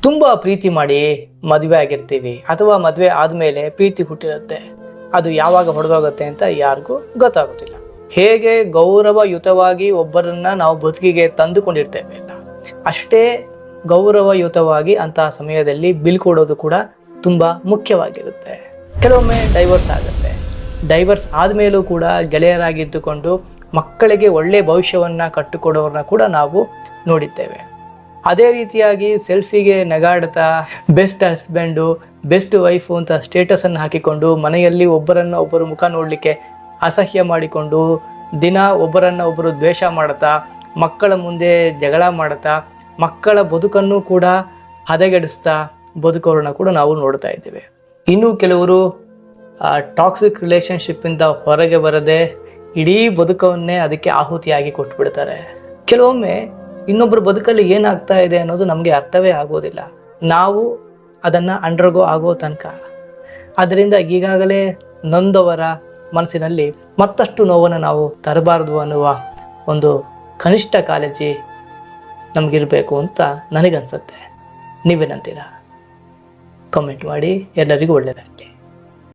ತುಂಬ ಪ್ರೀತಿ ಮಾಡಿ ಮದುವೆ ಆಗಿರ್ತೀವಿ ಅಥವಾ ಮದುವೆ ಆದಮೇಲೆ ಪ್ರೀತಿ ಹುಟ್ಟಿರುತ್ತೆ. ಅದು ಯಾವಾಗ ಹೊಡೆದೋಗುತ್ತೆ ಅಂತ ಯಾರಿಗೂ ಗೊತ್ತಾಗೋದಿಲ್ಲ. ಹೇಗೆ ಗೌರವಯುತವಾಗಿ ಒಬ್ಬರನ್ನ ನಾವು ಬದುಕಿಗೆ ತಂದುಕೊಂಡಿರ್ತೇವೆ ಅಲ್ಲ, ಅಷ್ಟೇ ಗೌರವಯುತವಾಗಿ ಅಂತಹ ಸಮಯದಲ್ಲಿ ಬೀಳ್ಕೊಡೋದು ಕೂಡ ತುಂಬ ಮುಖ್ಯವಾಗಿರುತ್ತೆ. ಕೆಲವೊಮ್ಮೆ ಡೈವರ್ಸ್ ಆಗುತ್ತೆ. ಡೈವರ್ಸ್ ಆದಮೇಲೂ ಕೂಡ ಗೆಳೆಯರಾಗಿದ್ದುಕೊಂಡು ಮಕ್ಕಳಿಗೆ ಒಳ್ಳೆಯ ಭವಿಷ್ಯವನ್ನು ಕಟ್ಟಿಕೊಡೋರನ್ನ ಕೂಡ ನಾವು ನೋಡಿದ್ದೇವೆ. ಅದೇ ರೀತಿಯಾಗಿ ಸೆಲ್ಫಿಗೆ ನಗಾಡ್ತಾ ಬೆಸ್ಟ್ ಹಸ್ಬೆಂಡು, ಬೆಸ್ಟ್ ವೈಫು ಅಂತ ಸ್ಟೇಟಸನ್ನು ಹಾಕಿಕೊಂಡು ಮನೆಯಲ್ಲಿ ಒಬ್ಬರು ಮುಖ ನೋಡಲಿಕ್ಕೆ ಅಸಹ್ಯ ಮಾಡಿಕೊಂಡು ದಿನ ಒಬ್ಬರು ದ್ವೇಷ ಮಾಡ್ತಾ ಮಕ್ಕಳ ಮುಂದೆ ಜಗಳ ಮಾಡ್ತಾ ಮಕ್ಕಳ ಬದುಕನ್ನು ಕೂಡ ಹದಗೆಡಿಸ್ತಾ ಬದುಕೋರನ್ನ ಕೂಡ ನಾವು ನೋಡ್ತಾ ಇದ್ದೇವೆ. ಇನ್ನು ಕೆಲವರು ಟಾಕ್ಸಿಕ್ ರಿಲೇಷನ್ಶಿಪ್ಪಿಂದ ಹೊರಗೆ ಬರದೆ ಇಡೀ ಬದುಕವನ್ನೇ ಅದಕ್ಕೆ ಆಹುತಿಯಾಗಿ ಕೊಟ್ಬಿಡ್ತಾರೆ. ಕೆಲವೊಮ್ಮೆ ಇನ್ನೊಬ್ಬರ ಬದುಕಲ್ಲಿ ಏನಾಗ್ತಾ ಇದೆ ಅನ್ನೋದು ನಮಗೆ ಅರ್ಥವೇ ಆಗೋದಿಲ್ಲ, ನಾವು ಅದನ್ನು ಅಂಡರ್ಗೋ ಆಗೋ ತನಕ. ಅದರಿಂದ ಈಗಾಗಲೇ ನೊಂದವರ ಮನಸ್ಸಿನಲ್ಲಿ ಮತ್ತಷ್ಟು ನೋವನ್ನು ನಾವು ತರಬಾರ್ದು ಅನ್ನುವ ಒಂದು ಕನಿಷ್ಠ ಕಾಳಜಿ ನಮಗಿರಬೇಕು ಅಂತ ನನಗನ್ಸುತ್ತೆ. ನೀವೇನಂತೀರಾ? ಕಮೆಂಟ್ ಮಾಡಿ. ಎಲ್ಲರಿಗೂ ಒಳ್ಳೆಯದಾಗಲಿ.